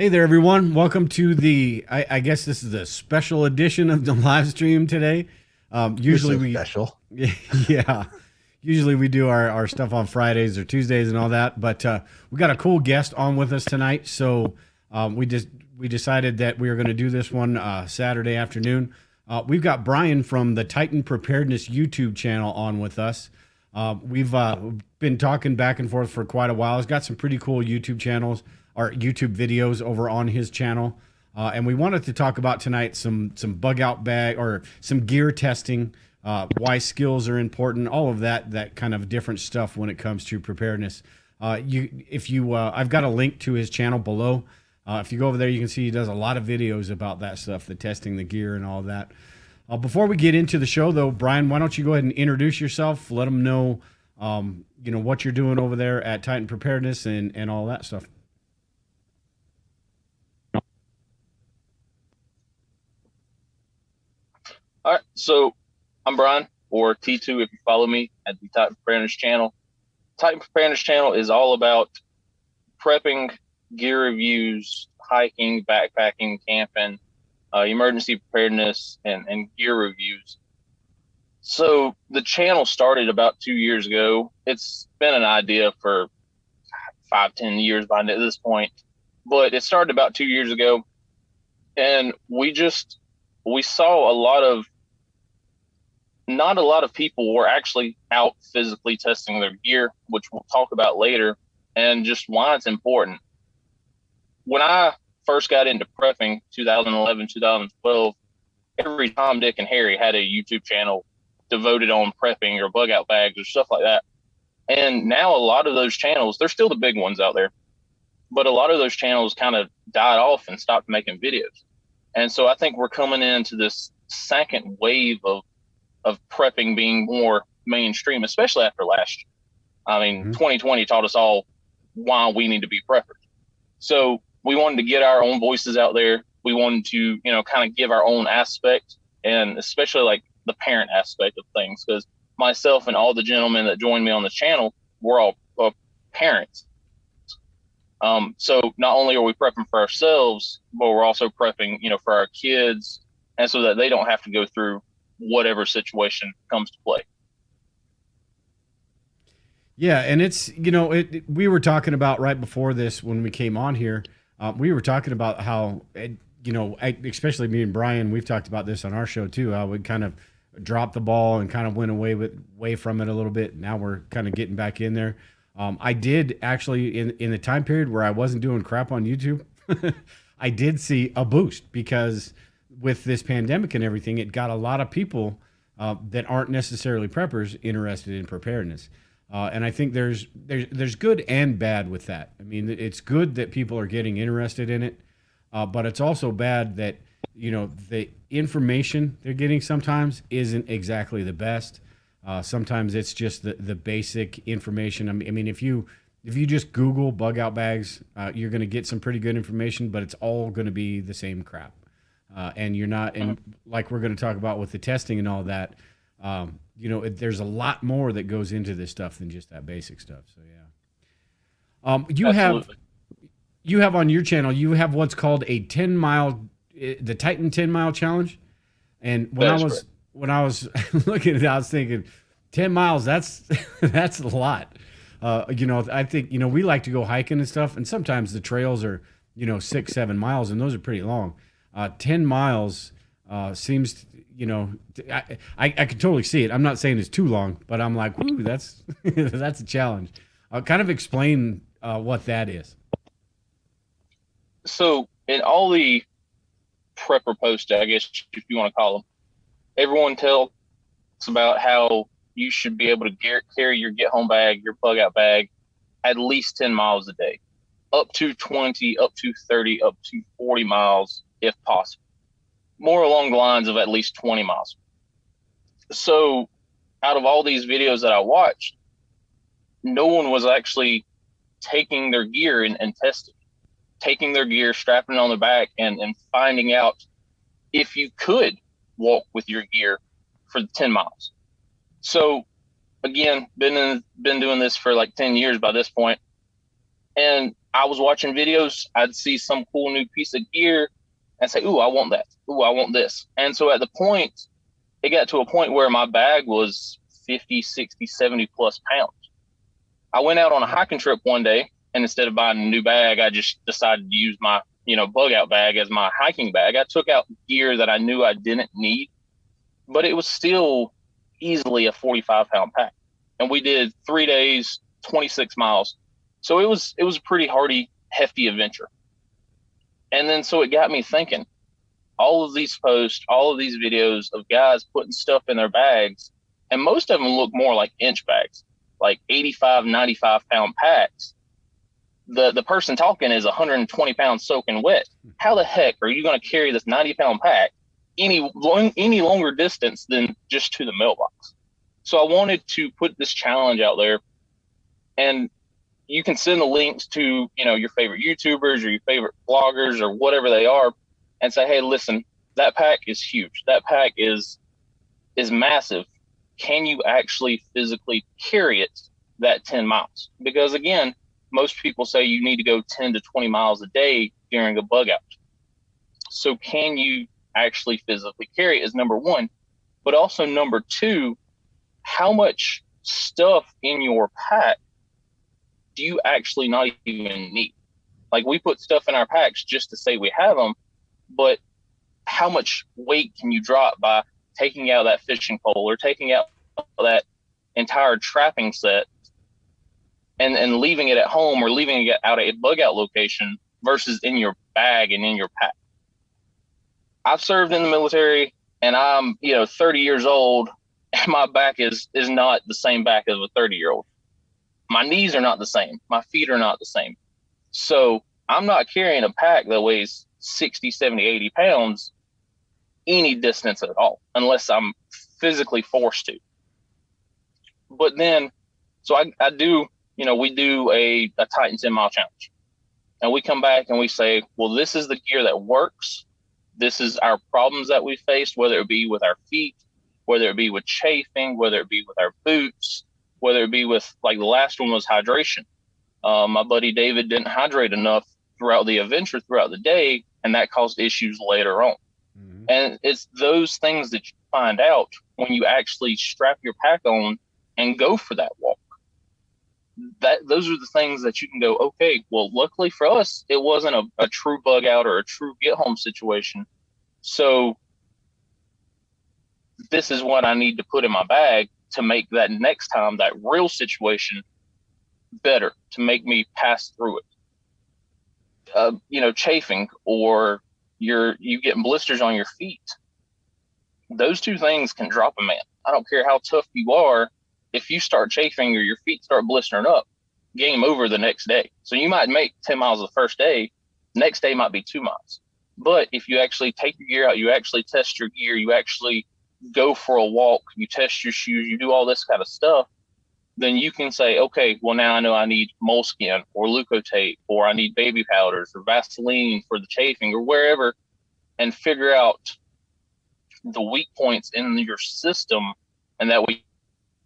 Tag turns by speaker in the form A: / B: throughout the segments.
A: Hey there, everyone. Welcome to I guess this is a special edition of the live stream today.
B: You're
A: Usually
B: so
A: we,
B: special.
A: yeah, usually we do our stuff on Fridays or Tuesdays and all that. But we got a cool guest on with us tonight. So we decided that we were going to do this one Saturday afternoon. We've got Brian from the Titan Preparedness YouTube channel on with us. We've been talking back and forth for quite a while. He's got some pretty cool YouTube channels or YouTube videos over on his channel. And we wanted to talk about tonight some bug out bag or some gear testing, why skills are important, all of that kind of different stuff when it comes to preparedness. I've got a link to his channel below. If you go over there, you can see he does a lot of videos about that stuff, the testing the gear and all that. Before we get into the show, though, Brian, why don't you go ahead and introduce yourself? Let them know, what you're doing over there at Titan Preparedness and all that stuff.
C: All right, so I'm Brian, or T2 if you follow me at the Titan Preparedness Channel. Titan Preparedness Channel is all about prepping, gear reviews, hiking, backpacking, camping, emergency preparedness, and gear reviews. So the channel started about 2 years ago. It's been an idea for 5-10 years by this point, but it started about 2 years ago, and we saw not a lot of people were actually out physically testing their gear, which we'll talk about later, and just why it's important. When I first got into prepping, 2011, 2012, every Tom, Dick, and Harry had a YouTube channel devoted on prepping or bug out bags or stuff like that. And now a lot of those channels, they're still the big ones out there, but a lot of those channels kind of died off and stopped making videos. And so I think we're coming into this second wave of prepping being more mainstream, especially after last year. I mean, 2020 taught us all why we need to be preppers. So we wanted to get our own voices out there. We wanted to, kind of give our own aspect, and especially like the parent aspect of things, because myself and all the gentlemen that joined me on the channel, we're all parents. So not only are we prepping for ourselves, but we're also prepping, for our kids, and so that they don't have to go through whatever situation comes to play.
A: Yeah, and it's, we were talking about right before this when we came on here, we were talking about how, especially me and Brian, we've talked about this on our show too, how we kind of dropped the ball and kind of went away from it a little bit. Now we're kind of getting back in there. I did actually, in the time period where I wasn't doing crap on YouTube, I did see a boost because with this pandemic and everything, it got a lot of people that aren't necessarily preppers interested in preparedness. And I think there's good and bad with that. I mean, it's good that people are getting interested in it, but it's also bad that, the information they're getting sometimes isn't exactly the best. Sometimes it's just the basic information. I mean, if you just Google bug out bags, you're going to get some pretty good information, but it's all going to be the same crap. And you're not, and like we're going to talk about with the testing and all that, there's a lot more that goes into this stuff than just that basic stuff. So yeah. You have on your channel, you have what's called a 10-mile, the Titan 10-mile challenge. And when I was looking at it, I was thinking 10 miles, that's a lot. I think, we like to go hiking and stuff, and sometimes the trails are, 6-7 miles, and those are pretty long. 10 miles seems, I can totally see it. I'm not saying it's too long, but I'm like, whoo, that's that's a challenge. Kind of explain what that is.
C: So in all the prepper posts, I guess if you want to call them, everyone tells about how you should be able to carry your get home bag, your bug out bag, at least 10 miles a day, up to 20, up to 30, up to 40 miles if possible. More along the lines of at least 20 miles. So out of all these videos that I watched, no one was actually taking their gear and testing, taking their gear, strapping it on their back, and finding out if you could walk with your gear for 10 miles. So again, been doing this for like 10 years by this point. And I was watching videos. I'd see some cool new piece of gear and say, ooh, I want that. Ooh, I want this. And so it got to a point where my bag was 50, 60, 70 plus pounds. I went out on a hiking trip one day, and instead of buying a new bag, I just decided to use my, bug out bag as my hiking bag. I took out gear that I knew I didn't need, but it was still easily a 45-pound pack. And we did 3 days, 26 miles. So it was a pretty hardy, hefty adventure. And then so it got me thinking, all of these posts, all of these videos of guys putting stuff in their bags, and most of them look more like inch bags, like 85, 95-pound packs. The person talking is 120 pounds soaking wet. How the heck are you going to carry this 90-pound pack any longer distance than just to the mailbox? So I wanted to put this challenge out there, and you can send the links to, your favorite YouTubers or your favorite bloggers or whatever they are, and say, hey, listen, that pack is huge. That pack is massive. Can you actually physically carry it that 10 miles? Because again, most people say you need to go 10 to 20 miles a day during a bug out. So can you actually physically carry it is number one. But also number two, how much stuff in your pack do you actually not even need? Like, we put stuff in our packs just to say we have them, but how much weight can you drop by taking out that fishing pole or taking out that entire trapping set and leaving it at home or leaving it out at a bug out location versus in your bag and in your pack? I've served in the military, and I'm 30 years old, and my back is not the same back as a 30-year-old. My knees are not the same. My feet are not the same. So I'm not carrying a pack that weighs 60, 70, 80 pounds any distance at all, unless I'm physically forced to. But then, so I do, we do a Titan 10-mile challenge. And we come back and we say, well, this is the gear that works. This is our problems that we faced, whether it be with our feet, whether it be with chafing, whether it be with our boots, whether it be with, like the last one was hydration. My buddy David didn't hydrate enough throughout the adventure, throughout the day, and that caused issues later on. Mm-hmm. And it's those things that you find out when you actually strap your pack on and go for that walk. Those are the things that you can go, okay, well, luckily for us, it wasn't a true bug out or a true get home situation. So this is what I need to put in my bag to make that next time, that real situation, better, to make me pass through it. Chafing, or you getting blisters on your feet. Those two things can drop a man. I don't care how tough you are. If you start chafing or your feet start blistering up, game over the next day. So you might make 10 miles the first day. Next day might be 2 miles. But if you actually take your gear out, you actually test your gear, you actually go for a walk, you test your shoes, you do all this kind of stuff, then you can say, okay, well, now I know I need moleskin or leukotape, or I need baby powders or Vaseline for the chafing or wherever, and figure out the weak points in your system, and that way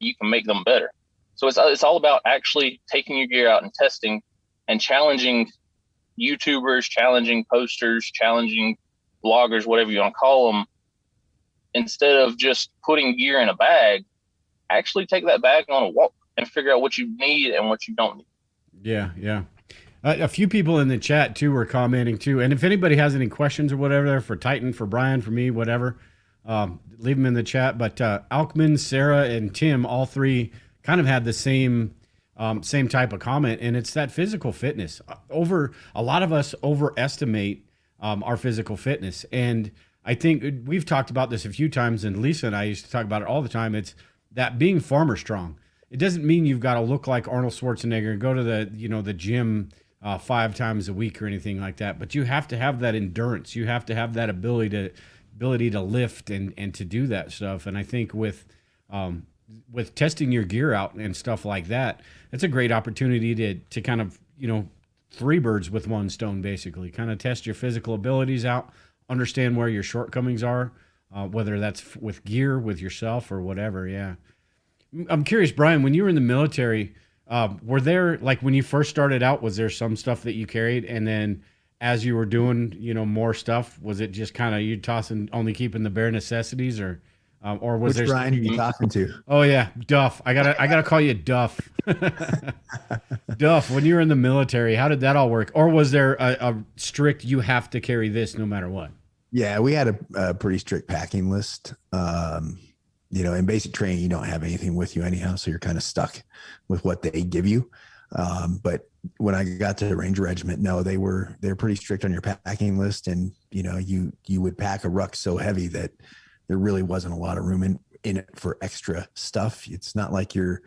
C: you can make them better. So it's all about actually taking your gear out and testing and challenging YouTubers, challenging posters, challenging bloggers, whatever you want to call them. Instead of just putting gear in a bag, actually take that bag on a walk and figure out what you need and what you don't need.
A: Yeah. A few people in the chat too were commenting too. And if anybody has any questions or whatever for Titan, for Brian, for me, whatever, leave them in the chat. But Alkman, Sarah, and Tim, all three kind of had the same type of comment, and it's that physical fitness. A lot of us overestimate our physical fitness, and I think we've talked about this a few times, and Lisa and I used to talk about it all the time. It's that being farmer strong. It doesn't mean you've got to look like Arnold Schwarzenegger and go to the gym 5 times a week or anything like that. But you have to have that endurance. You have to have that ability to lift and to do that stuff. And I think with testing your gear out and stuff like that, it's a great opportunity to kind of, 3 birds with 1 stone, basically. Kind of test your physical abilities out, understand where your shortcomings are, whether that's with gear, with yourself, or whatever. Yeah. I'm curious, Brian, when you were in the military, Were there, like when you first started out, was there some stuff that you carried, and then as you were doing, more stuff, was it just kind of you tossing, only keeping the bare necessities, or was
B: Which
A: there?
B: Brian are you talking to?
A: Oh yeah, Duff. I gotta call you Duff. Duff. When you were in the military, how did that all work? Or was there a strict you have to carry this no matter what?
B: Yeah, we had a pretty strict packing list. In basic training, you don't have anything with you anyhow, so you're kind of stuck with what they give you. But when I got to the Ranger Regiment, no, they're pretty strict on your packing list, and you would pack a ruck so heavy that there really wasn't a lot of room in it for extra stuff. It's not like you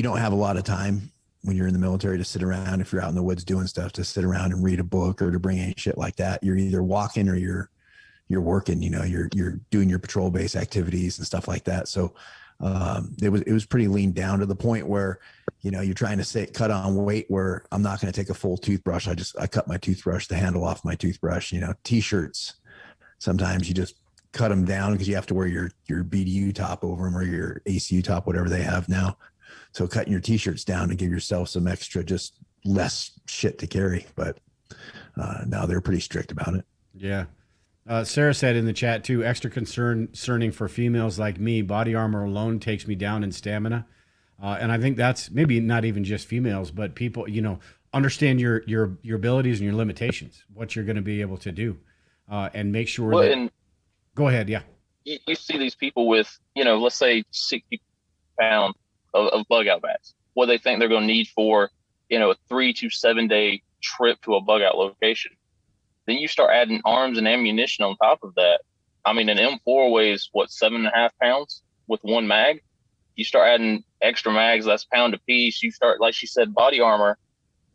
B: don't have a lot of time when you're in the military to sit around, if you're out in the woods doing stuff, to sit around and read a book or to bring any shit like that. You're either walking or you're working, you're doing your patrol base activities and stuff like that. So it was pretty lean down to the point where, you're trying to cut on weight, where I'm not going to take a full toothbrush. I cut my toothbrush, the handle off my toothbrush. T-shirts, sometimes you just cut them down because you have to wear your BDU top over them, or your ACU top, whatever they have now. So cutting your T-shirts down to give yourself some extra, just less shit to carry. But now they're pretty strict about it.
A: Yeah. Sarah said in the chat too, extra concerning for females like me, body armor alone takes me down in stamina. And I think that's maybe not even just females, but people, understand your abilities and your limitations, what you're going to be able to do, and make sure go ahead. Yeah.
C: You see these people with, let's say 60 pounds of bug out bags, what they think they're going to need for, a 3 to 7 day trip to a bug out location. Then you start adding arms and ammunition on top of that. I mean, an M4 weighs 7.5 pounds with one mag. You start adding extra mags, that's pound a piece. You start, like she said, body armor,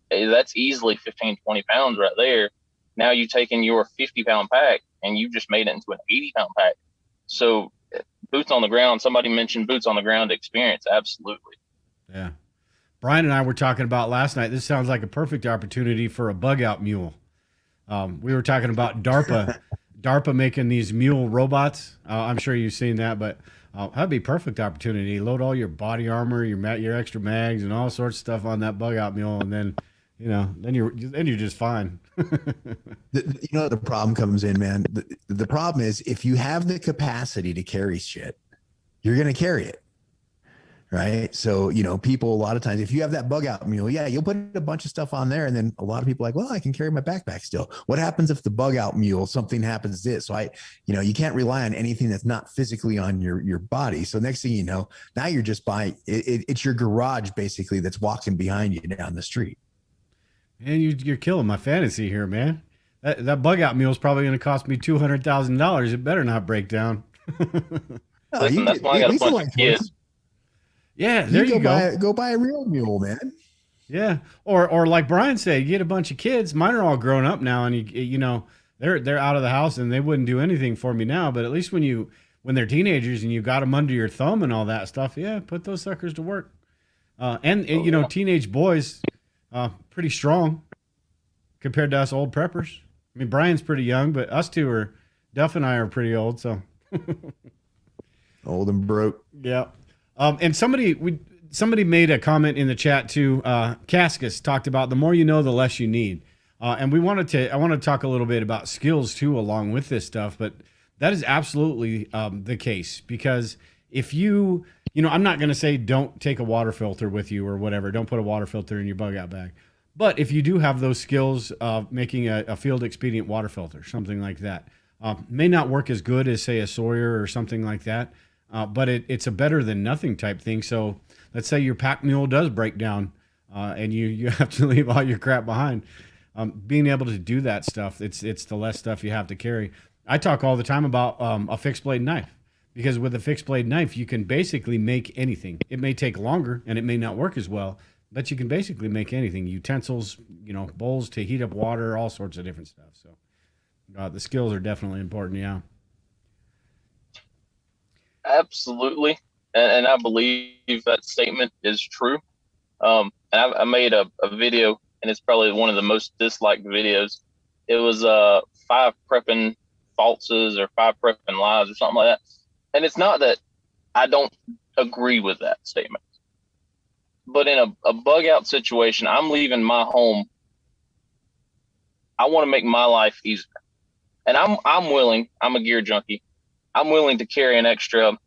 C: that's easily 15, 20 pounds right there. Now you've taken your 50-pound pack and you just made it into an 80-pound pack. So boots on the ground, somebody mentioned boots on the ground experience. Absolutely.
A: Yeah. Brian and I were talking about last night. This sounds like a perfect opportunity for a bug out mule. We were talking about DARPA making these mule robots. I'm sure you've seen that, but that'd be a perfect opportunity. Load all your body armor, your extra mags, and all sorts of stuff on that bug out mule, and then then you're just fine.
B: The problem comes in, man. The problem is, if you have the capacity to carry shit, you're going to carry it. Right. So, people, a lot of times, if you have that bug out mule, you'll put a bunch of stuff on there. And then a lot of people are like, well, I can carry my backpack still. What happens if the bug out mule, something happens to it? So you can't rely on anything that's not physically on your body. So next thing you know, now you're just buying it's your garage basically that's walking behind you down the street.
A: Man, you're killing my fantasy here, man. That bug out mule is probably going to cost me $200,000. It better not break down.
C: Listen, that's why I got a bunch of kids.
A: Yeah, there you go.
B: Go buy a real mule, man.
A: Yeah, or like Brian said, you get a bunch of kids. Mine are all grown up now, and they're out of the house, and they wouldn't do anything for me now. But at least when they're teenagers and you got them under your thumb and all that stuff, put those suckers to work. Teenage boys, pretty strong compared to us old preppers. I mean, Brian's pretty young, but us two Duff and I are pretty old, so
B: old and broke.
A: Yeah. And somebody made a comment in the chat too. Cascus talked about the more you know, the less you need. And I want to talk a little bit about skills too, along with this stuff, but that is absolutely the case, because if I'm not going to say don't take a water filter with you or whatever. Don't put a water filter in your bug out bag. But if you do have those skills of making a field expedient water filter, something like that, may not work as good as say a Sawyer or something like that. But it's a better than nothing type thing. So let's say your pack mule does break down and you have to leave all your crap behind. Being able to do that stuff, it's the less stuff you have to carry. I talk all the time about a fixed blade knife, because with a fixed blade knife, you can basically make anything. It may take longer and it may not work as well, but you can basically make anything. Utensils, bowls to heat up water, all sorts of different stuff. So the skills are definitely important. Yeah.
C: Absolutely. And I believe that statement is true. And I made a video, and it's probably one of the most disliked videos. It was 5 prepping falses or 5 prepping lies or something like that. And it's not that I don't agree with that statement. But in a bug out situation, I'm leaving my home. I want to make my life easier. And I'm willing, I'm a gear junkie. I'm willing to carry an extra,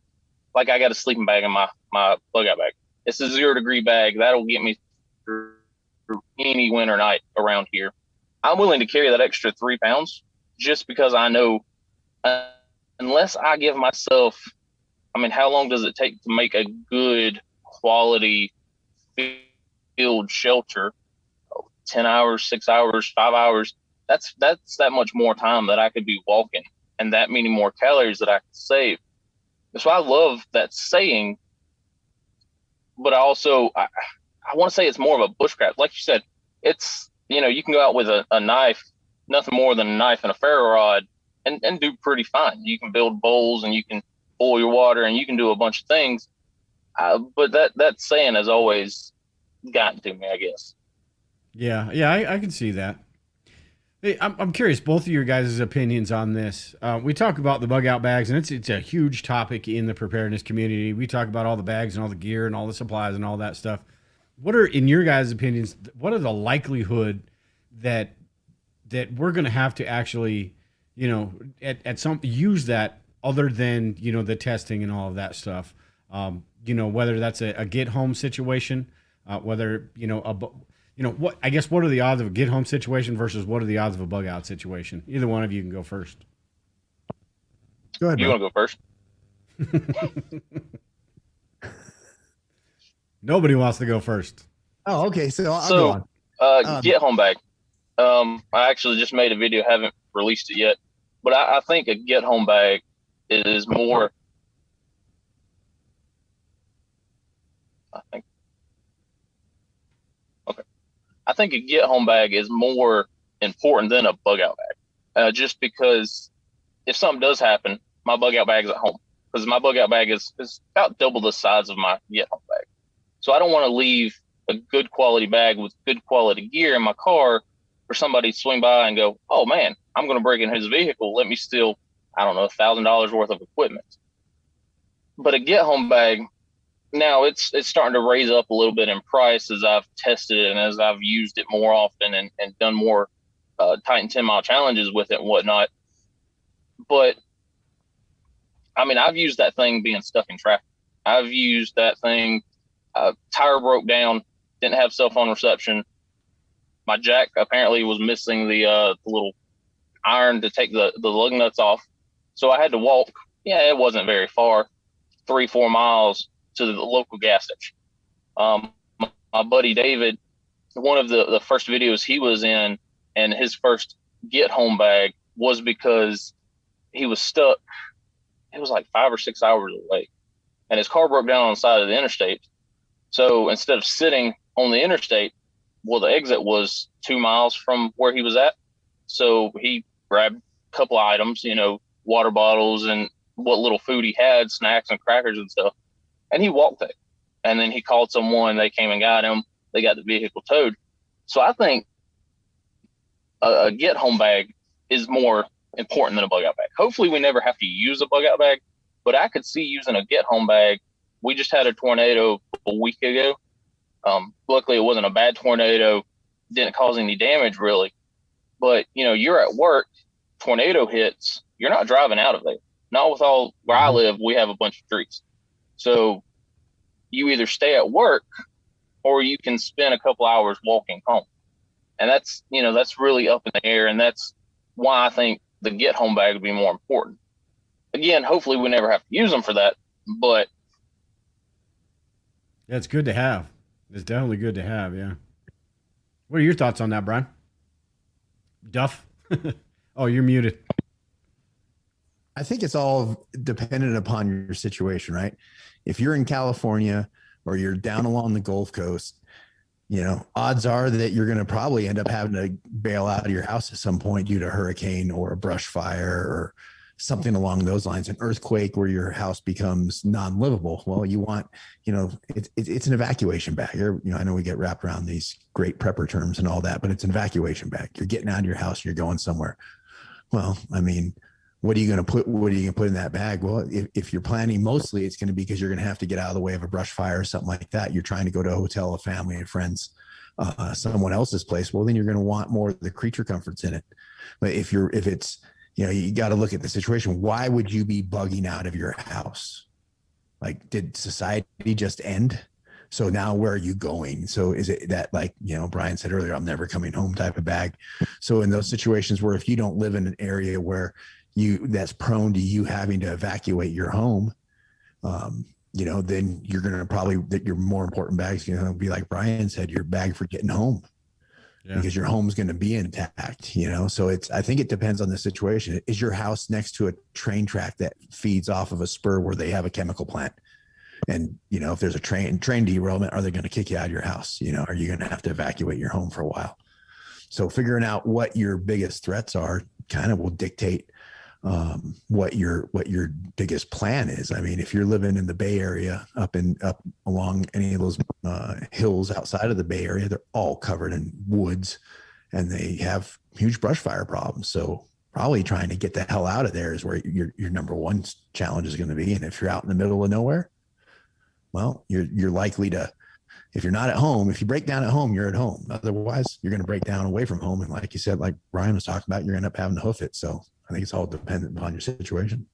C: like I got a sleeping bag in my bug out bag. It's a 0-degree bag. That'll get me through any winter night around here. I'm willing to carry that extra 3 pounds just because I know unless I give myself, I mean, how long does it take to make a good quality field shelter? 10 hours, 6 hours, 5 hours. That's that much more time that I could be walking and that many more calories that I could save. So I love that saying, but I also, I want to say it's more of a bushcraft. Like you said, it's, you can go out with a knife, nothing more than a knife and a ferro rod and do pretty fine. You can build bowls and you can boil your water and you can do a bunch of things. But that saying has always gotten to me, I guess.
A: Yeah, I can see that. Hey, I'm curious, both of your guys' opinions on this. We talk about the bug out bags, and it's a huge topic in the preparedness community. We talk about all the bags and all the gear and all the supplies and all that stuff. What are, in your guys' opinions, what are the likelihood that we're going to have to actually, at some use that other than the testing and all of that stuff? Whether that's a get home situation, whether what are the odds of a get home situation versus what are the odds of a bug out situation? Either one of you can go first.
B: Go ahead.
C: You want to go first?
A: Nobody wants to go first.
B: Oh, okay. So I'll go on.
C: Get home bag. I actually just made a video, haven't released it yet, but I think a get home bag is more. I think a get home bag is more important than a bug out bag, just because if something does happen, my bug out bag is at home, because my bug out bag is about double the size of my get home bag. So I don't want to leave a good quality bag with good quality gear in my car for somebody to swing by and go, oh man, I'm going to break in his vehicle. Let me steal, I don't know, $1,000 worth of equipment. But a get home bag, now it's starting to raise up a little bit in price as I've tested it and as I've used it more often and done more Titan 10-mile challenges with it and whatnot. But I mean, I've used that thing being stuck in traffic. I've used that thing. Tire broke down, didn't have cell phone reception. My jack apparently was missing the little iron to take the lug nuts off. So I had to walk. Yeah, it wasn't very far, 3-4 miles to the local gas station. My buddy David, one of the first videos he was in, and his first get home bag was because he was stuck. It was like 5 or 6 hours away, and his car broke down on the side of the interstate. So instead of sitting on the interstate, well, the exit was 2 miles from where he was at. So he grabbed a couple of items, water bottles and what little food he had, snacks and crackers and stuff. And he walked it. And then he called someone. They came and got him. They got the vehicle towed. So I think a get home bag is more important than a bug out bag. Hopefully we never have to use a bug out bag, but I could see using a get home bag. We just had a tornado a week ago. Luckily it wasn't a bad tornado. Didn't cause any damage really. But you're at work, tornado hits, you're not driving out of there. Not with all where I live, we have a bunch of trees. So you either stay at work or you can spend a couple hours walking home. And that's really up in the air. And that's why I think the get home bag would be more important. Again, hopefully we never have to use them for that, but.
A: Yeah, it's good to have. It's definitely good to have. Yeah. What are your thoughts on that, Brian? Duff? Oh, you're muted.
B: I think it's all dependent upon your situation, right? If you're in California or you're down along the Gulf Coast, odds are that you're going to probably end up having to bail out of your house at some point due to a hurricane or a brush fire or something along those lines, an earthquake where your house becomes non-livable. Well, you want, it's an evacuation bag. I know we get wrapped around these great prepper terms and all that, but it's an evacuation bag. You're getting out of your house, you're going somewhere. Well, I mean, what are you going to put in that bag? Well, if you're planning, mostly it's going to be because you're going to have to get out of the way of a brush fire or something like that. You're trying to go to a hotel, a family and friends, someone else's place. Well, then you're going to want more of the creature comforts in it. But if it's, you got to look at the situation. Why would you be bugging out of your house? Like, did society just end? So now where are you going? So is it that, like, Brian said earlier, I'm never coming home type of bag. So in those situations where if you don't live in an area where that's prone to you having to evacuate your home, then you're going to probably, that your more important bag's going to be, like Brian said, your bag for getting home. Yeah. Because your home's going to be intact, So I think it depends on the situation. Is your house next to a train track that feeds off of a spur where they have a chemical plant? And, if there's a train derailment, are they going to kick you out of your house? Are you going to have to evacuate your home for a while? So figuring out what your biggest threats are kind of will dictate what your biggest plan is. I mean, if you're living in the Bay Area, up along any of those hills outside of the Bay Area, they're all covered in woods and they have huge brush fire problems. So probably trying to get the hell out of there is where your number one challenge is going to be. And if you're out in the middle of nowhere, well, you're likely to, if you're not at home, if you break down at home, you're at home. Otherwise, you're going to break down away from home. And like you said, like Brian was talking about, you're going to end up having to hoof it. So I think it's all dependent upon your situation.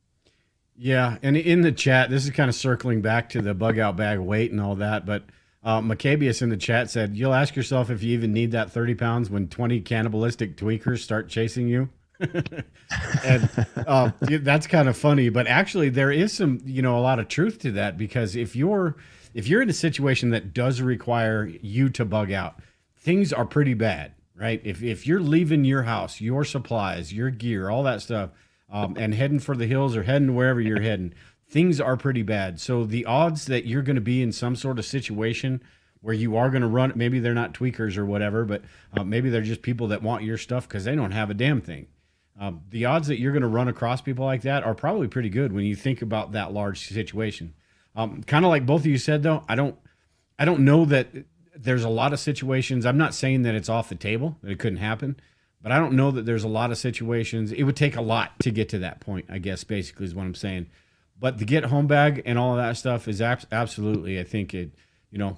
A: Yeah. And in the chat, this is kind of circling back to the bug out bag weight and all that. But Maccabeus in the chat said, you'll ask yourself if you even need that 30 pounds when 20 cannibalistic tweakers start chasing you. And that's kind of funny, but actually there is some, a lot of truth to that, because if you're in a situation that does require you to bug out, things are pretty bad, right? If you're leaving your house, your supplies, your gear, all that stuff, and heading for the hills or heading wherever you're heading, things are pretty bad. So the odds that you're going to be in some sort of situation where you are going to run, maybe they're not tweakers or whatever, but maybe they're just people that want your stuff because they don't have a damn thing. The odds that you're going to run across people like that are probably pretty good when you think about that large situation. Kind of like both of you said, though, I don't know that there's a lot of situations. I'm not saying that it's off the table, that it couldn't happen, but I don't know that there's a lot of situations. It would take a lot to get to that point, I guess, basically is what I'm saying. But the get home bag and all of that stuff is absolutely, I think,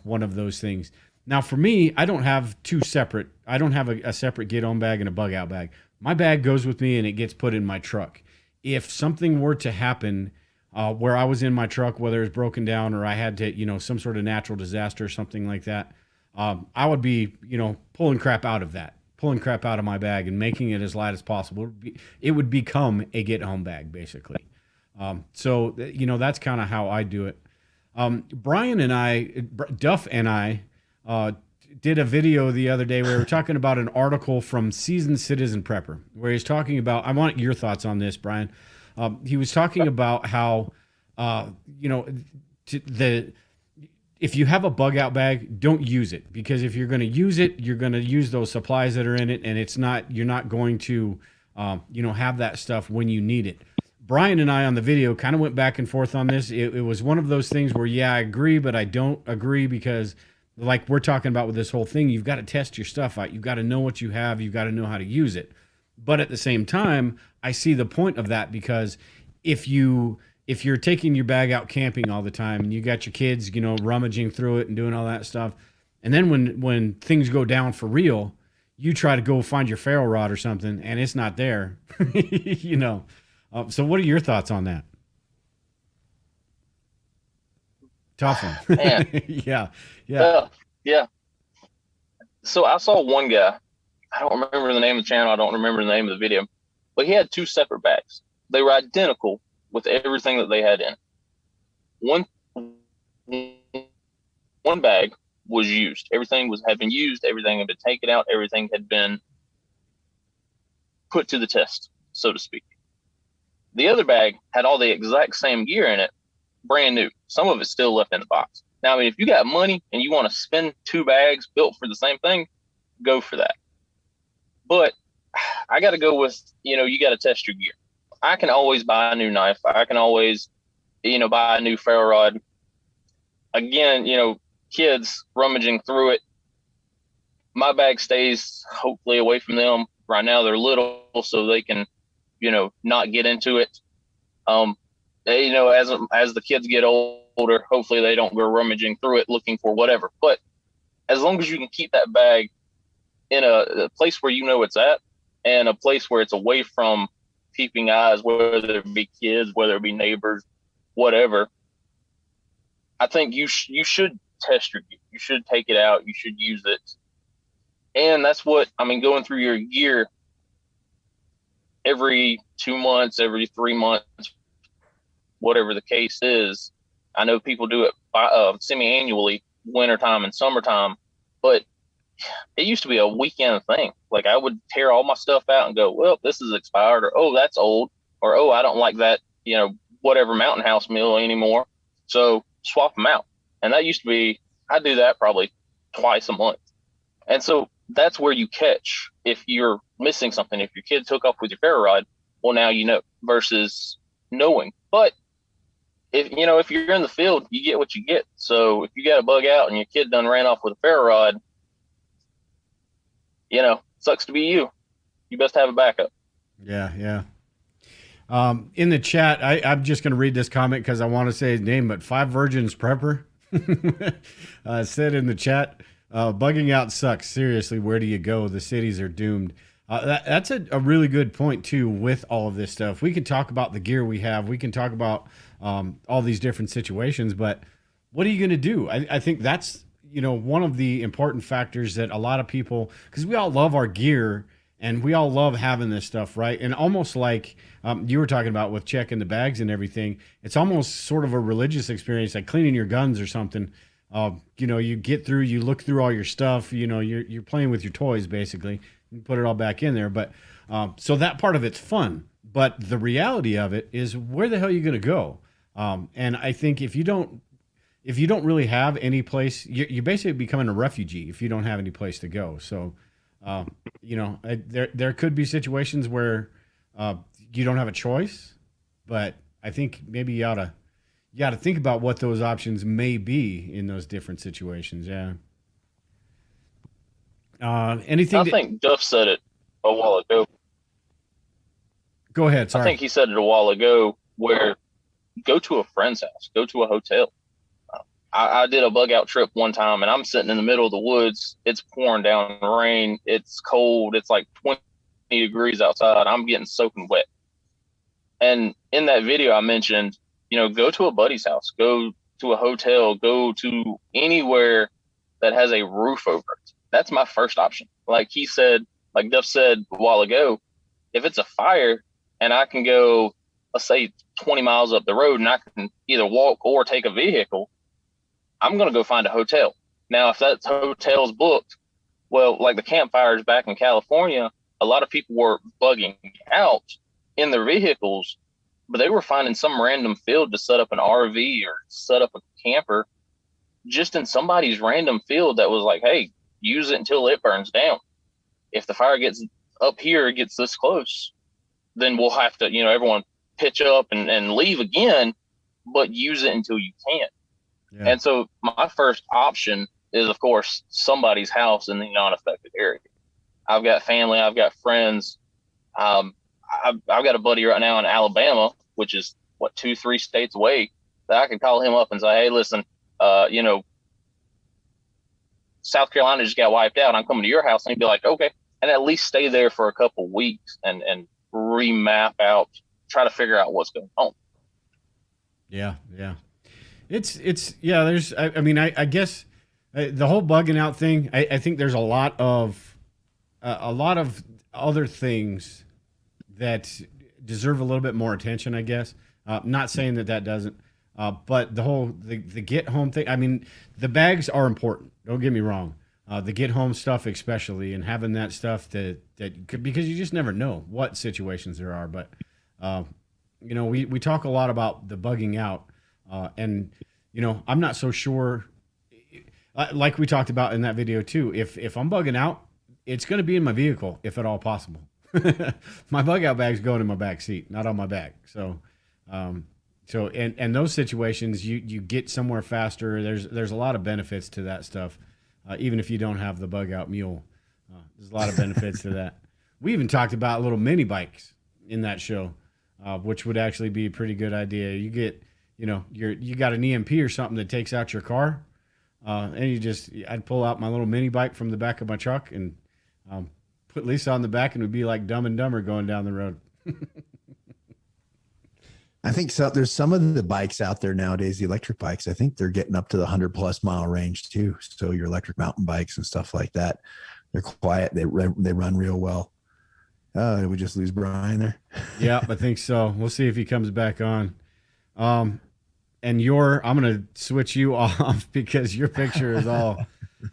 A: one of those things. Now, for me, I don't have a separate get home bag and a bug out bag. My bag goes with me and it gets put in my truck. If something were to happen where I was in my truck, whether it's broken down or I had to, some sort of natural disaster or something like that, I would be, pulling crap out of my bag and making it as light as possible. It would become a get home bag, basically. So, that's kind of how I do it. Duff and I did a video the other day where we were talking about an article from Seasoned Citizen Prepper, where he's talking about, I want your thoughts on this, Brian. He was talking about how, if you have a bug out bag, don't use it, because if you're going to use it, you're going to use those supplies that are in it, and you're not going to, have that stuff when you need it. Brian and I on the video kind of went back and forth on this. It was one of those things where, yeah, I agree, but I don't agree, because like we're talking about with this whole thing, you've got to test your stuff out. You've got to know what you have. You've got to know how to use it. But at the same time, I see the point of that, because if you're taking your bag out camping all the time and you got your kids, rummaging through it and doing all that stuff, and then when things go down for real, you try to go find your ferro rod or something and it's not there, So what are your thoughts on that? Tough one. Yeah.
C: So I saw one guy, I don't remember the name of the channel, I don't remember the name of the video, but he had two separate bags. They were identical with everything that they had in it. One bag was used. Everything had been used, everything had been taken out, everything had been put to the test, so to speak. The other bag had all the exact same gear in it, brand new. Some of it's still left in the box. Now, I mean, if you got money and you want to spend two bags built for the same thing, go for that. But I got to go with, you got to test your gear. I can always buy a new knife. I can always, buy a new ferro rod. Again, kids rummaging through it. My bag stays hopefully away from them. Right now they're little, so they can, not get into it. As the kids get older, hopefully they don't go rummaging through it looking for whatever. But as long as you can keep that bag in a place where it's at, and a place where it's away from peeping eyes, whether it be kids, whether it be neighbors, whatever, I think you should test your gear. You should take it out. You should use it. And that's what, going through your gear every 2 months, every 3 months, whatever the case is. I know people do it semi-annually, wintertime and summertime, but it used to be a weekend thing. Like, I would tear all my stuff out and go, well, this is expired, or, oh, that's old, or, oh, I don't like that, whatever Mountain House meal anymore. So swap them out. And that used to be, I do that probably twice a month. And so that's where you catch if you're missing something. If your kid took off with your ferro rod, well, now versus knowing. But if you're in the field, you get what you get. So if you got a bug out and your kid done ran off with a ferro rod, sucks to be you. You best have a backup.
A: Yeah. In the chat, I'm just going to read this comment because I want to say his name, but Five Virgins Prepper said in the chat, bugging out sucks. Seriously, where do you go? The cities are doomed. That's a really good point, too, with all of this stuff. We can talk about the gear we have. We can talk about all these different situations, but what are you going to do? I think that's, one of the important factors that a lot of people, because we all love our gear and we all love having this stuff, right? And almost like you were talking about with checking the bags and everything, it's almost sort of a religious experience, like cleaning your guns or something. You get through, you look through all your stuff, you're playing with your toys, basically. You put it all back in there. But so that part of it's fun. But the reality of it is, where the hell are you going to go? And I think if you don't really have any place, you're basically becoming a refugee if you don't have any place to go. So, there could be situations where you don't have a choice, but I think maybe you ought to think about what those options may be in those different situations. Yeah. Anything?
C: I think Duff said it a while ago.
A: Go ahead. Sorry.
C: I think he said it a while ago, where go to a friend's house, go to a hotel. I did a bug out trip one time, and I'm sitting in the middle of the woods. It's pouring down rain. It's cold. It's like 20 degrees outside. I'm getting soaking wet. And in that video, I mentioned, go to a buddy's house, go to a hotel, go to anywhere that has a roof over it. That's my first option. Like he said, like Duff said a while ago, if it's a fire and I can go, let's say 20 miles up the road, and I can either walk or take a vehicle, I'm going to go find a hotel. Now, if that hotel's booked, well, like the campfires back in California, a lot of people were bugging out in their vehicles, but they were finding some random field to set up an RV or set up a camper just in somebody's random field that was like, hey, use it until it burns down. If the fire gets up here, it gets this close, then we'll have to, everyone pitch up and leave again, but use it until you can't. Yeah. And so my first option is, of course, somebody's house in the non-affected area. I've got family, I've got friends. I've got a buddy right now in Alabama, which is 2-3 states away, that I can call him up and say, hey, listen, South Carolina just got wiped out. I'm coming to your house. And he'd be like, okay. And at least stay there for a couple weeks and remap out, try to figure out what's going on.
A: Yeah. It's there's, I guess the whole bugging out thing, I think there's a lot of other things that deserve a little bit more attention, I guess. Not saying that doesn't, but the get home thing, the bags are important. Don't get me wrong. The get home stuff, especially, and having that stuff that could, because you just never know what situations there are. But, we talk a lot about the bugging out. And, I'm not so sure, like we talked about in that video too, if I'm bugging out, it's going to be in my vehicle, if at all possible. My bug out bag's going in my back seat, not on my back. So, and those situations, you get somewhere faster. There's a lot of benefits to that stuff. Even if you don't have the bug out mule, there's a lot of benefits to that. We even talked about little mini bikes in that show, which would actually be a pretty good idea. You get, you got an EMP or something that takes out your car, and I'd pull out my little mini bike from the back of my truck and put Lisa on the back, and it would be like Dumb and Dumber going down the road.
B: I think so. There's some of the bikes out there nowadays, the electric bikes, I think they're getting up to the 100+ mile range too. So your electric mountain bikes and stuff like that, they're quiet. They run real well. Did we just lose Brian there?
A: Yeah, I think so. We'll see if he comes back on. And I'm going to switch you off because your picture is all,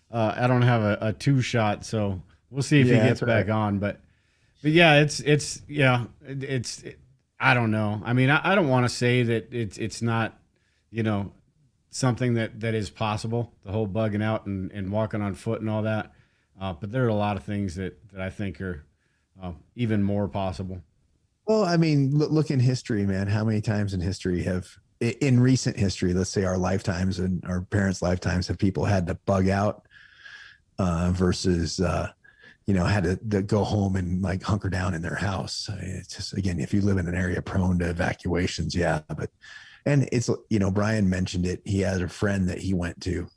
A: I don't have a 2-shot. So we'll see if he gets back on. But yeah, it's I don't know. I mean, I don't want to say that it's not, something that is possible, the whole bugging out and walking on foot and all that. But there are a lot of things that I think are even more possible.
B: Well, I mean, look in history, man. How many times in history in recent history, let's say our lifetimes and our parents' lifetimes, have people had to bug out versus, had to go home and like hunker down in their house. I mean, it's just, again, if you live in an area prone to evacuations, and it's, Brian mentioned it. He has a friend that he went to.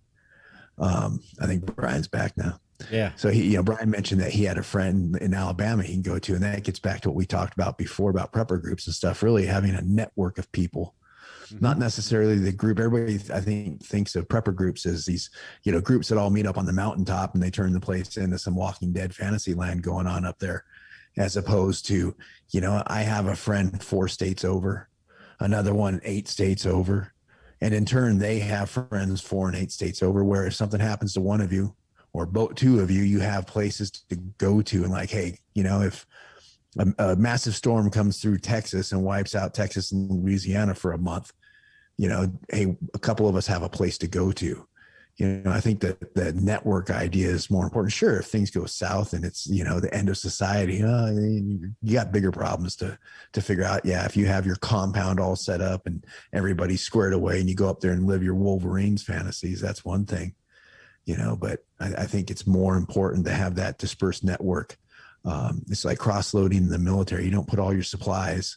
B: I think Brian's back now.
A: Yeah.
B: So Brian mentioned that he had a friend in Alabama he can go to, and that gets back to what we talked about before about prepper groups and stuff, really having a network of people, not necessarily the group. Everybody, I think, thinks of prepper groups as these, groups that all meet up on the mountaintop and they turn the place into some Walking Dead fantasy land going on up there, as opposed to, I have a friend 4 states over, another one 8 states over. And in turn, they have friends 4 and 8 states over, where if something happens to one of you or both 2 of you, you have places to go to. And like, hey, if a massive storm comes through Texas and wipes out Texas and Louisiana for a month, hey, a couple of us have a place to go to. I think that the network idea is more important. Sure, if things go south and it's, the end of society, you got bigger problems to figure out. Yeah, if you have your compound all set up and everybody's squared away and you go up there and live your Wolverines fantasies, that's one thing. But I think it's more important to have that dispersed network. It's like cross-loading in the military. You don't put all your supplies,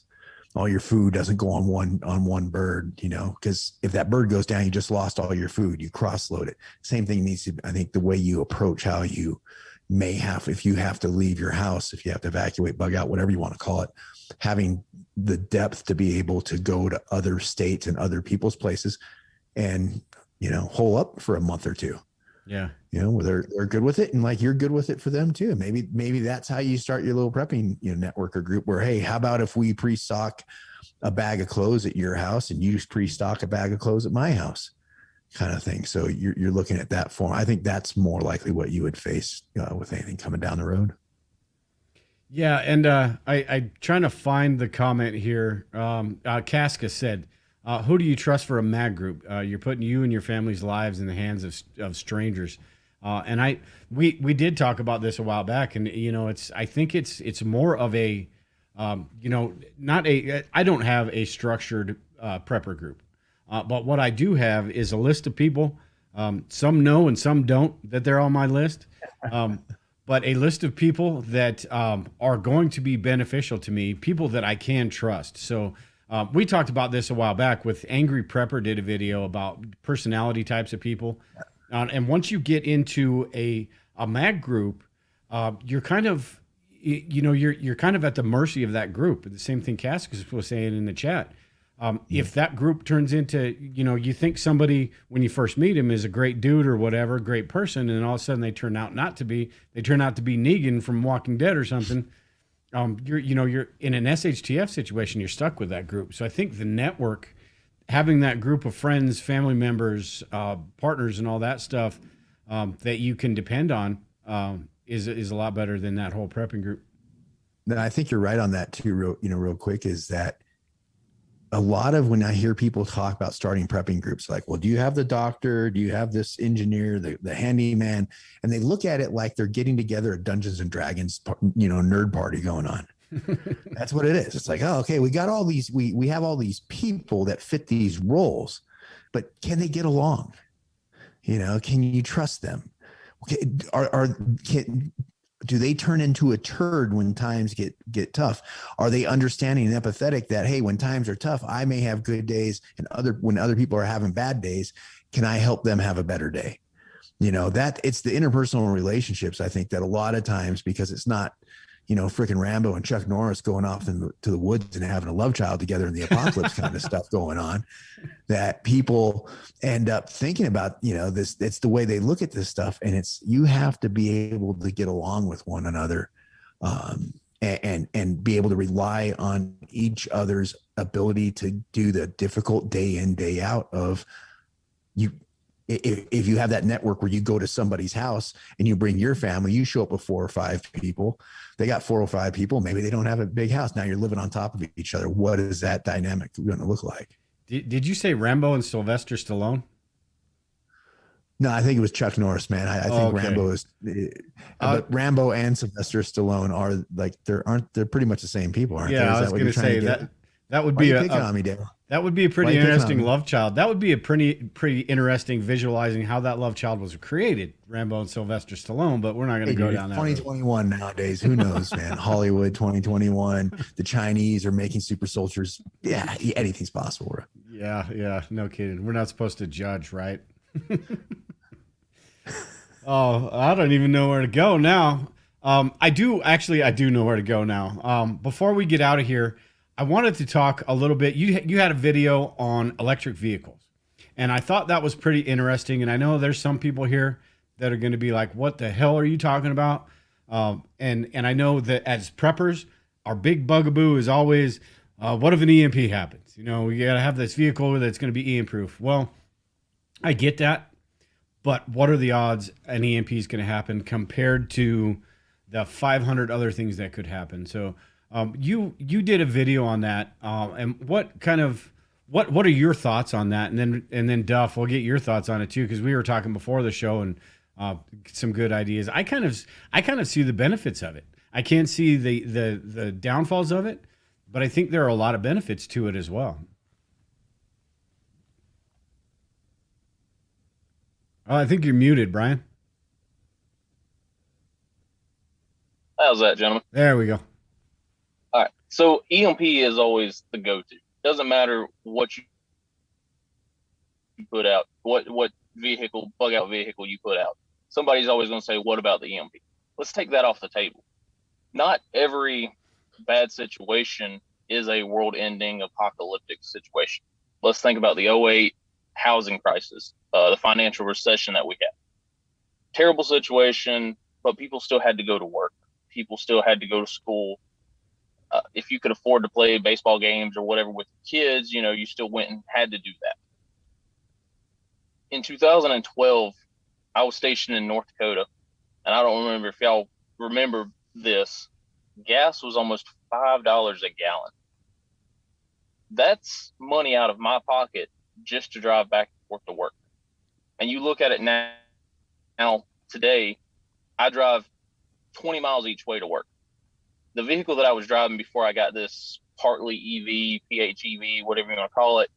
B: all your food doesn't go on one bird, because if that bird goes down, you just lost all your food. You cross-load it. Same thing needs to, I think, the way you approach how you may have, if you have to leave your house, if you have to evacuate, bug out, whatever you want to call it, having the depth to be able to go to other states and other people's places and, hole up for a month or 2.
A: Yeah.
B: Where they're good with it, and like you're good with it for them too. Maybe that's how you start your little prepping, network or group, where, hey, how about if we pre-stock a bag of clothes at your house and you just pre-stock a bag of clothes at my house, kind of thing. So you're looking at that form. I think that's more likely what you would face with anything coming down the road.
A: Yeah. And I trying to find the comment here. Casca said, who do you trust for a mag group? You're putting you and your family's lives in the hands of strangers. And we did talk about this a while back, and I think it's more of a, I don't have a structured prepper group, but what I do have is a list of people. Some know and some don't that they're on my list, but a list of people that are going to be beneficial to me, people that I can trust. So. We talked about this a while back with Angry Prepper did a video about personality types of people. And once you get into a mag group, you're kind of, you're kind of at the mercy of that group. The same thing Cascas was saying in the chat. If that group turns into, you think somebody, when you first meet him, is a great dude or whatever, great person, and all of a sudden they turn out not to be, they turn out to be Negan from Walking Dead or something. You're in an SHTF situation, you're stuck with that group. So I think the network, having that group of friends, family members, partners, and all that stuff that you can depend on is a lot better than that whole prepping group.
B: No, I think you're right on that too. Real quick, is that a lot of when I hear people talk about starting prepping groups, like, well, do you have the doctor? Do you have this engineer, the handyman? And they look at it like they're getting together a Dungeons and Dragons, nerd party going on. That's what it is. It's like, oh, okay, we got all these, we have all these people that fit these roles, but can they get along? Can you trust them? Okay, do they turn into a turd when times get tough? Are they understanding and empathetic that, hey, when times are tough, I may have good days, and when other people are having bad days, can I help them have a better day? That it's the interpersonal relationships, I think, that a lot of times, because it's not, freaking Rambo and Chuck Norris going off to the woods and having a love child together in the apocalypse kind of stuff going on, that people end up thinking about, this. It's the way they look at this stuff. And you have to be able to get along with one another, and be able to rely on each other's ability to do the difficult day in, day out of you. If you have that network where you go to somebody's house and you bring your family, you show up with 4 or 5 people, they got 4 or 5 people. Maybe they don't have a big house. Now you're living on top of each other. What is that dynamic going to look like?
A: Did you say Rambo and Sylvester Stallone?
B: No, I think it was Chuck Norris, man. I think
A: okay.
B: Rambo is, but Rambo and Sylvester Stallone are like, they're pretty much the same people, aren't they?
A: Yeah, I was going to say that would be
B: on me, Dale?
A: That would be a pretty interesting love child. That would be a pretty interesting visualizing how that love child was created, Rambo and Sylvester Stallone, but we're not going to go down that
B: 2021 road. Nowadays, who knows, man? Hollywood 2021, the Chinese are making super soldiers. Yeah, anything's possible. Right?
A: Yeah, no kidding. We're not supposed to judge, right? Oh, I don't even know where to go now. I do know where to go now. Before we get out of here, I wanted to talk a little bit. You had a video on electric vehicles, and I thought that was pretty interesting. And I know there's some people here that are going to be like, "What the hell are you talking about?" And I know that as preppers, our big bugaboo is always, "What if an EMP happens? We got to have this vehicle that's going to be EMP proof." Well, I get that, but what are the odds an EMP is going to happen compared to the 500 other things that could happen? So. You did a video on that, and what are your thoughts on that? And then Duff, we'll get your thoughts on it too, because we were talking before the show and some good ideas. I kind of see the benefits of it. I can't see the downfalls of it, but I think there are a lot of benefits to it as well. Oh, I think you're muted, Brian.
C: How's that, gentlemen?
A: There we go.
C: All right. So EMP is always the go-to. Doesn't matter what you put out, what vehicle, bug out vehicle you put out. Somebody's always going to say, what about the EMP? Let's take that off the table. Not every bad situation is a world-ending apocalyptic situation. Let's think about the 2008 housing crisis, the financial recession that we had. Terrible situation, but people still had to go to work. People still had to go to school. If you could afford to play baseball games or whatever with kids, you still went and had to do that. In 2012, I was stationed in North Dakota, and I don't remember if y'all remember this. Gas was almost $5 a gallon. That's money out of my pocket just to drive back and forth to work. And you look at it now today, I drive 20 miles each way to work. The vehicle that I was driving before I got this partly EV, PHEV, whatever you want to call it,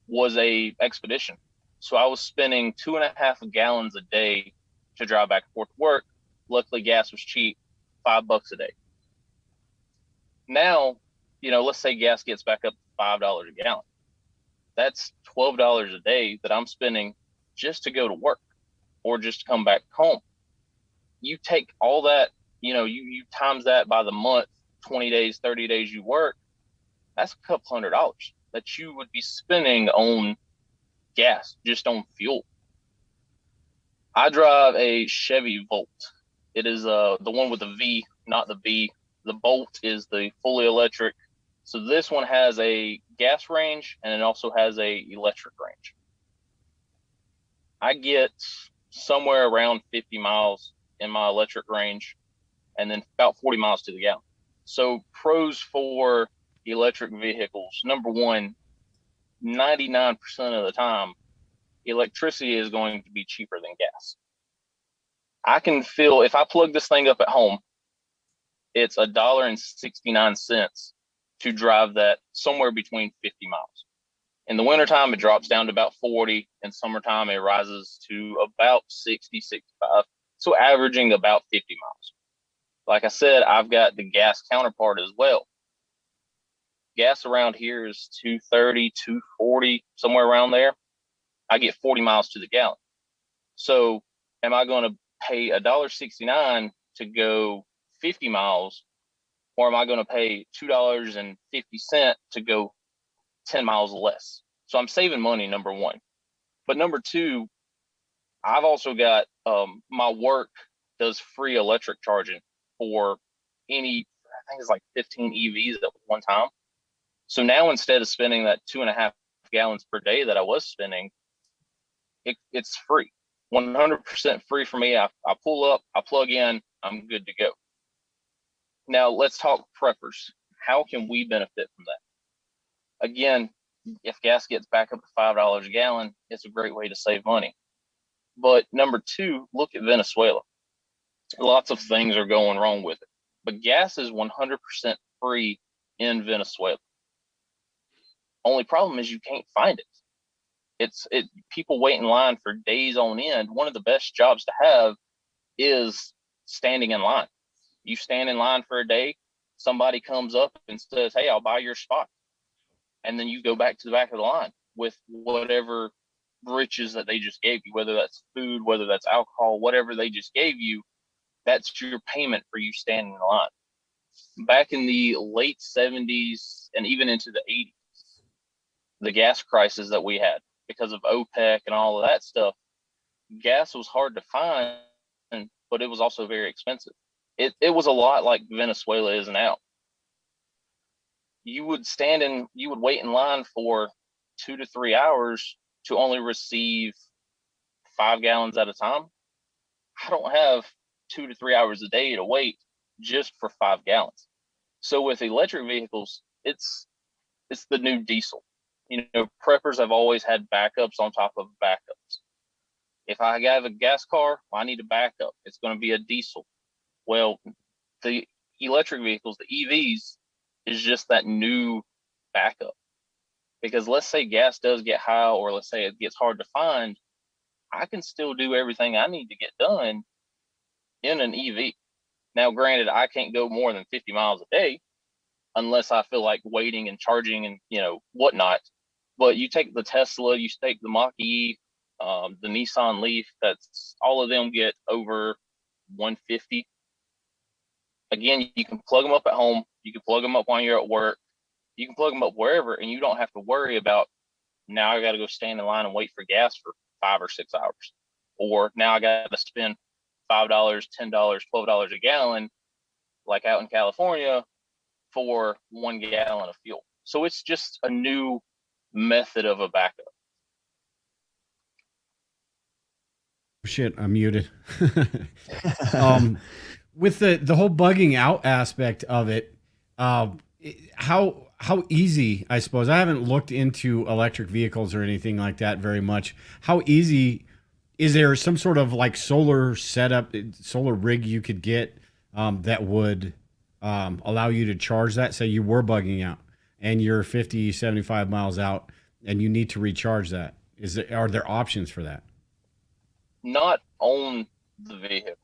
C: was a Expedition. So I was spending 2.5 gallons a day to drive back and forth to work. Luckily, gas was cheap, $5 a day. Now, let's say gas gets back up to $5 a gallon. That's $12 a day that I'm spending just to go to work or just to come back home. You take all that, you times that by the month, 20 days, 30 days you work, that's a couple $100 that you would be spending on gas, just on fuel. I drive a Chevy Volt. It is the one with the V, not the B. The Bolt is the fully electric. So this one has a gas range and it also has a electric range. I get somewhere around 50 miles in my electric range and then about 40 miles to the gallon. So pros for electric vehicles. Number one, 99% of the time, electricity is going to be cheaper than gas. I can feel, if I plug this thing up at home, it's $1.69 to drive that somewhere between 50 miles. In the wintertime, it drops down to about 40. In summertime, it rises to about 60, 65. So averaging about 50 miles. Like I said, I've got the gas counterpart as well. Gas around here is 230, 240, somewhere around there. I get 40 miles to the gallon. So am I going to pay $1.69 to go 50 miles, or am I going to pay $2.50 to go 10 miles less? So I'm saving money, number one. But number two, I've also got my work does free electric charging for I think it's like 15 EVs at one time. So now instead of spending that 2.5 gallons per day that I was spending, it's free, 100% free for me. I pull up, I plug in, I'm good to go. Now let's talk preppers. How can we benefit from that? Again, if gas gets back up to $5 a gallon, it's a great way to save money. But number two, look at Venezuela. Lots of things are going wrong with it, but gas is 100% free in Venezuela. Only problem is you can't find it. People wait in line for days on end. One of the best jobs to have is standing in line. You stand in line for a day, somebody comes up and says, "Hey, I'll buy your spot." And then you go back to the back of the line with whatever riches that they just gave you, whether that's food, whether that's alcohol, whatever they just gave you, that's your payment for you standing in line. Back in the late 70s and even into the 80s, the gas crisis that we had because of OPEC and all of that stuff, gas was hard to find, but it was also very expensive. It was a lot like Venezuela is now. You would wait in line for 2 to 3 hours to only receive 5 gallons at a time. I don't have 2 to 3 hours a day to wait just for 5 gallons. So with electric vehicles, it's the new diesel. Preppers have always had backups on top of backups. If I have a gas car, I need a backup. It's going to be a diesel. Well, the electric vehicles, the EVs, is just that new backup. Because let's say gas does get high, or let's say it gets hard to find, I can still do everything I need to get done in an EV. Now, granted, I can't go more than 50 miles a day unless I feel like waiting and charging and, whatnot. But you take the Tesla, you take the Mach-E, the Nissan Leaf, that's all of them get over 150. Again, you can plug them up at home. You can plug them up while you're at work. You can plug them up wherever, and you don't have to worry about, now I got to go stand in line and wait for gas for 5 or 6 hours. Or now I got to spend $5, $10, $12 a gallon, like out in California, for 1 gallon of fuel. So it's just a new method of a backup.
A: Shit, I'm muted. With the whole bugging out aspect of it, how easy, I suppose, I haven't looked into electric vehicles or anything like that very much. How easy is there some sort of like solar setup, solar rig you could get that would allow you to charge that? Say you were bugging out and you're 50, 75 miles out and you need to recharge that. Are there options for that?
C: Not on the vehicle.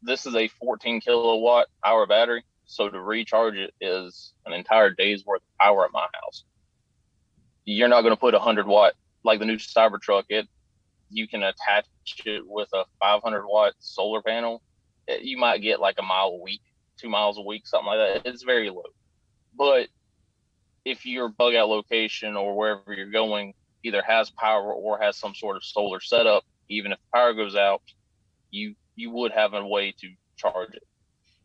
C: This is a 14 kilowatt hour battery. So to recharge it is an entire day's worth of power at my house. You're not going to put 100 watt, like the new Cybertruck. You can attach it with a 500 watt solar panel. You might get like a mile a week, 2 miles a week, something like that. It's very low. But if your bug out location or wherever you're going either has power or has some sort of solar setup, even if the power goes out, you would have a way to charge it.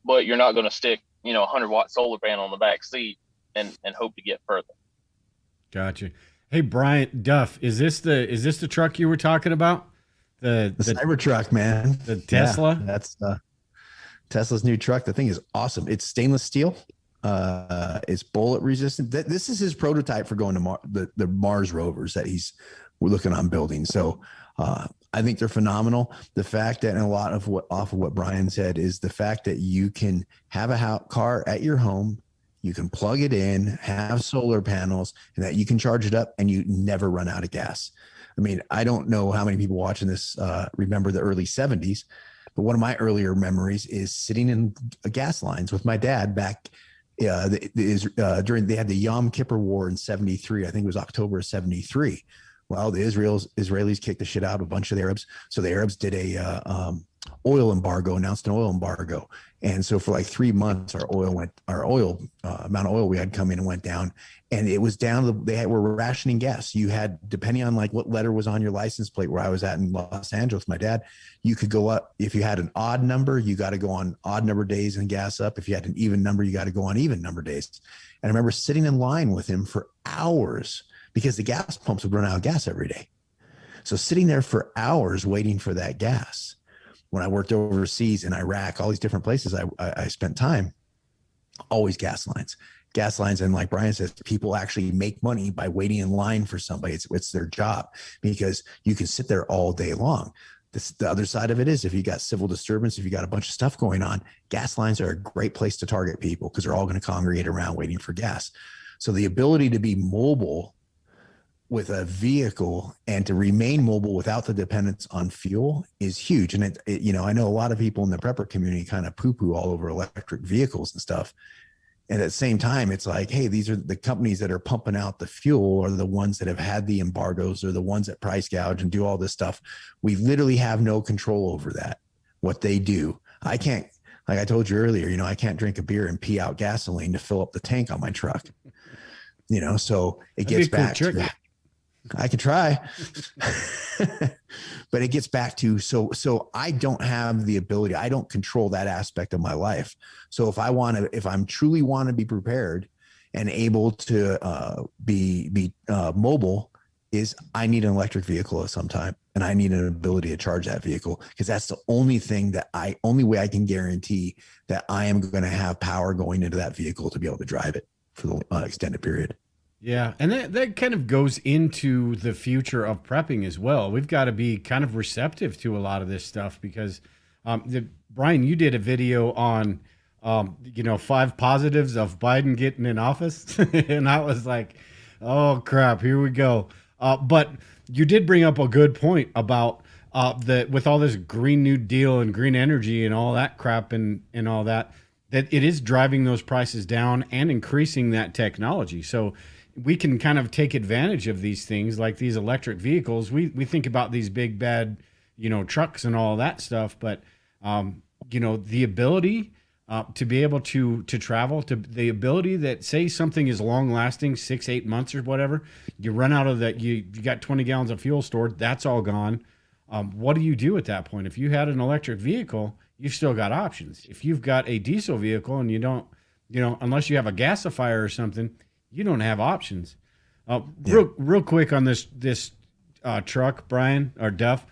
C: But you're not going to stick, 100 watt solar panel on the back seat and hope to get further.
A: Gotcha. Hey, Brian Duff, is this the truck you were talking about? The
B: Cybertruck, man.
A: The Tesla?
B: Yeah, that's Tesla's new truck. The thing is awesome. It's stainless steel. It's bullet resistant. This is his prototype for going to the Mars rovers that we're looking on building. So I think they're phenomenal. The fact that, and a lot of off of what Brian said, is the fact that you can have a car at your home, you can plug it in, have solar panels, and that you can charge it up and you never run out of gas. I mean, I don't know how many people watching this remember the early 70s, But one of my earlier memories is sitting in gas lines with my dad back during they had the Yom Kippur War in '73. I think it was October of '73. Well, the Israelis kicked the shit out of a bunch of the Arabs. So the Arabs did a oil embargo, announced an oil embargo. And so for like 3 months, our amount of oil we had come in and went down. And it was down to were rationing gas. You had, depending on like what letter was on your license plate, where I was at in Los Angeles, my dad, you could go up. If you had an odd number, you got to go on odd number days and gas up. If you had an even number, you got to go on even number days. And I remember sitting in line with him for hours because the gas pumps would run out of gas every day. So sitting there for hours waiting for that gas. When I worked overseas in Iraq, all these different places I spent time, always gas lines. And like Brian says, people actually make money by waiting in line for somebody. It's their job because you can sit there all day long. The other side of it is if you got civil disturbance, if you got a bunch of stuff going on, gas lines are a great place to target people because they're all going to congregate around waiting for gas. So the ability to be mobile with a vehicle and to remain mobile without the dependence on fuel is huge. And I know a lot of people in the prepper community kind of poo-poo all over electric vehicles and stuff. And at the same time, it's like, hey, these are the companies that are pumping out the fuel are the ones that have had the embargoes or the ones that price gouge and do all this stuff. We literally have no control over that, what they do. I can't, like I told you earlier, I can't drink a beer and pee out gasoline to fill up the tank on my truck. So it gets back to, I can try, but it gets back to, so I don't have the ability. I don't control that aspect of my life. So if I'm truly want to be prepared and able to be mobile, is I need an electric vehicle at some time, and I need an ability to charge that vehicle because that's the only way I can guarantee that I am going to have power going into that vehicle to be able to drive it for the extended period.
A: Yeah, and that kind of goes into the future of prepping as well. We've got to be kind of receptive to a lot of this stuff because, Brian, you did a video on, 5 positives of Biden getting in office, and I was like, oh crap, here we go. But you did bring up a good point about with all this Green New Deal and green energy and all that crap and all that it is driving those prices down and increasing that technology. So we can kind of take advantage of these things like these electric vehicles. We think about these big bad, trucks and all that stuff, but the ability to be able to travel, to the ability that say something is long lasting, 6-8 months or whatever, you run out of that, you got 20 gallons of fuel stored, that's all gone. What do you do at that point? If you had an electric vehicle, you've still got options. If you've got a diesel vehicle and you don't, unless you have a gasifier or something, you don't have options. Real quick on this truck, Brian or Duff.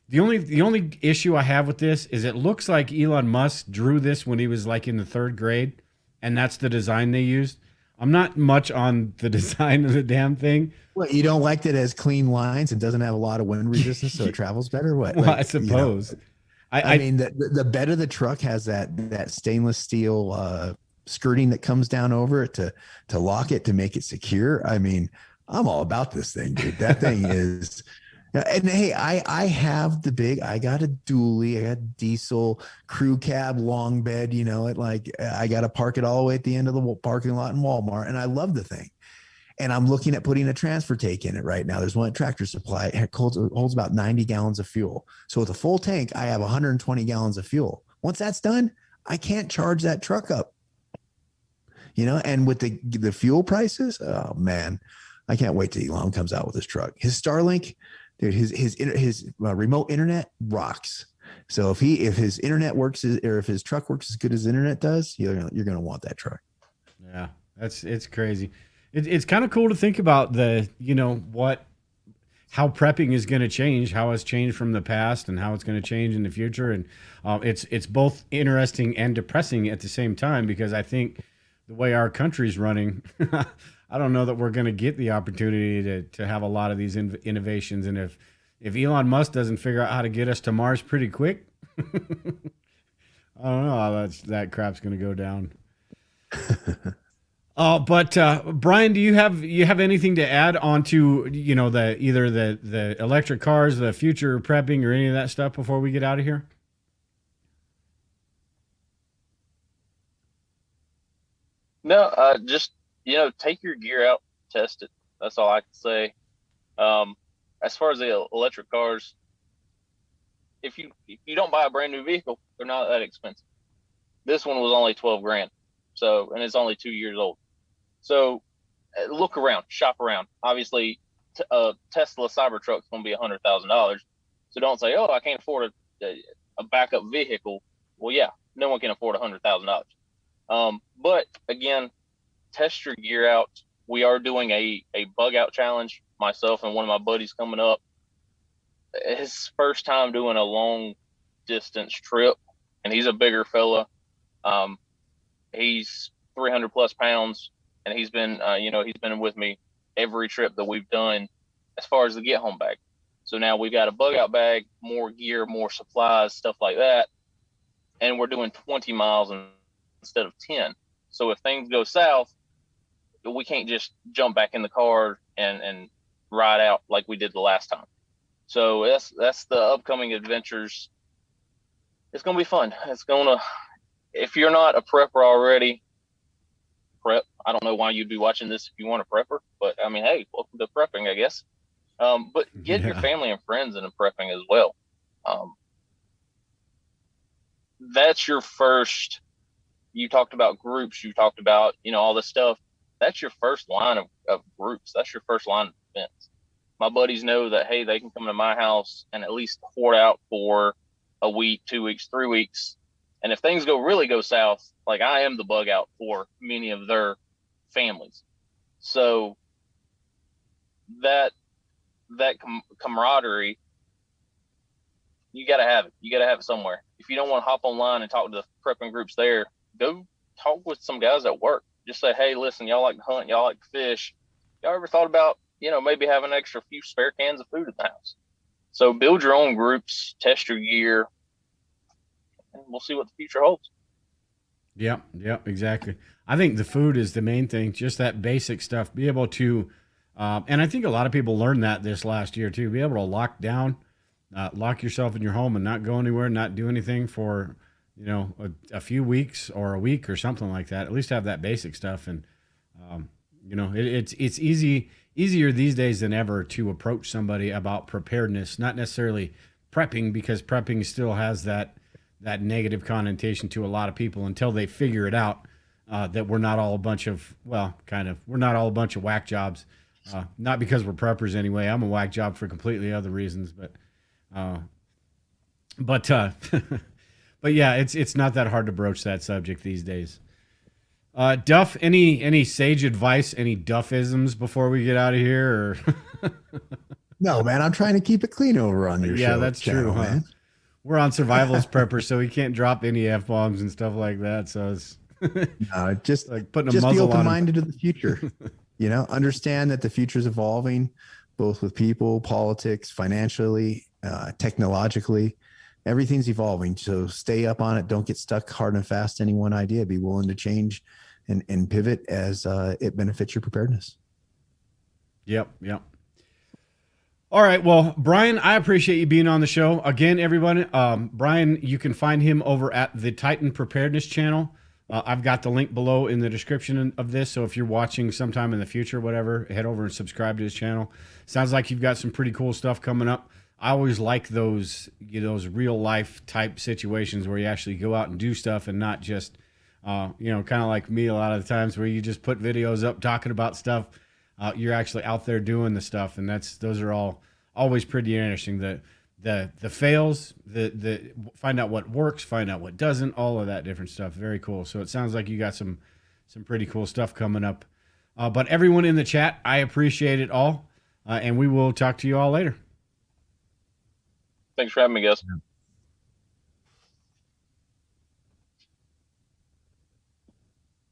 A: The only issue I have with this is it looks like Elon Musk drew this when he was like in the 3rd grade, and that's the design they used. I'm not much on the design of the damn thing.
B: Well, you don't like that it has clean lines and doesn't have a lot of wind resistance, so it travels better. What?
A: Well, I suppose.
B: I mean, the bed of the truck has that stainless steel skirting that comes down over it to lock it, to make it secure. I mean, I'm all about this thing, dude. That thing is, and hey, I got a dually, I got diesel crew cab, long bed, I got to park it all the way at the end of the parking lot in Walmart. And I love the thing. And I'm looking at putting a transfer tank in it right now. There's one at Tractor Supply. It holds about 90 gallons of fuel. So with a full tank, I have 120 gallons of fuel. Once that's done, I can't charge that truck up. And with the fuel prices, oh man, I can't wait till Elon comes out with his truck. His Starlink, dude, his remote internet rocks. So if his internet works, or if his truck works as good as internet does, you're gonna want that truck.
A: Yeah, it's crazy. It's kind of cool to think about how prepping is going to change, how it's changed from the past, and how it's going to change in the future. And it's both interesting and depressing at the same time because I think the way our country's running, I don't know that we're going to get the opportunity to have a lot of these innovations. And if Elon Musk doesn't figure out how to get us to Mars pretty quick, I don't know how that crap's going to go down. But Brian, do you have anything to add onto the electric cars, the future prepping, or any of that stuff before we get out of here?
C: No, just, take your gear out, test it. That's all I can say. As far as the electric cars, if you don't buy a brand new vehicle, they're not that expensive. This one was only 12 grand. So, and it's only 2 years old. So look around, shop around. Obviously, Tesla Cybertruck's going to be $100,000. So don't say, oh, I can't afford a backup vehicle. Well, yeah, no one can afford $100,000. But again, test your gear out. We are doing a bug out challenge. Myself and one of my buddies coming up. His first time doing a long distance trip, and he's a bigger fella. He's 300 plus pounds, and he's been, he's been with me every trip that we've done as far as the get home bag. So now we've got a bug out bag, more gear, more supplies, stuff like that. And we're doing 20 miles instead of 10. So if things go south, we can't just jump back in the car and ride out like we did the last time. So that's the upcoming adventures. It's going to be fun. If you're not a prepper already, prep. I don't know why you'd be watching this if you want a prepper, but I mean, hey, welcome to prepping, I guess. But get your family and friends into prepping as well. That's your first, you talked about groups, you talked about, all this stuff. That's your first line of groups. That's your first line of defense. My buddies know that, hey, they can come to my house and at least hoard out for a week, 2 weeks, 3 weeks. And if things really go south, like I am the bug out for many of their families. So that camaraderie, you got to have it. You got to have it somewhere. If you don't want to hop online and talk to the prepping groups there, go talk with some guys at work. Just say, hey, listen, y'all like to hunt, y'all like to fish. Y'all ever thought about, maybe having an extra few spare cans of food in the house? So build your own groups, test your gear, and we'll see what the future holds.
A: Yep, exactly. I think the food is the main thing, just that basic stuff. Be able to, and I think a lot of people learned that this last year too, be able to lock down, lock yourself in your home and not go anywhere, not do anything for, a few weeks or a week or something like that. At least have that basic stuff. And, it's easier these days than ever to approach somebody about preparedness, not necessarily prepping, because prepping still has that negative connotation to a lot of people until they figure it out, that we're not all a bunch of, we're not all a bunch of whack jobs. Not because we're preppers anyway. I'm a whack job for completely other reasons, but yeah, it's not that hard to broach that subject these days. Duff, any sage advice, any Duffisms before we get out of here? Or
B: No, man, I'm trying to keep it clean over on your show.
A: Yeah, that's true, huh? Man. We're on survivalist preppers, so we can't drop any F-bombs and stuff like that. So it's
B: no, just
A: like putting
B: just
A: a muzzle
B: be open-minded to the future. Understand that the future is evolving, both with people, politics, financially, technologically. Everything's evolving. So stay up on it. Don't get stuck hard and fast to any one idea. Be willing to change and pivot as it benefits your preparedness.
A: Yep. All right. Well, Brian, I appreciate you being on the show again, everyone. Brian, you can find him over at the Titan Preparedness Channel. I've got the link below in the description of this. So if you're watching sometime in the future, whatever, head over and subscribe to his channel. Sounds like you've got some pretty cool stuff coming up. I always like those real life type situations where you actually go out and do stuff and not just, kind of like me a lot of the times where you just put videos up talking about stuff. You're actually out there doing the stuff, and those are all always pretty interesting. The fails, the find out what works, find out what doesn't, all of that different stuff. Very cool. So it sounds like you got some pretty cool stuff coming up. But everyone in the chat, I appreciate it all, and we will talk to you all later.
C: Thanks for having me, guys.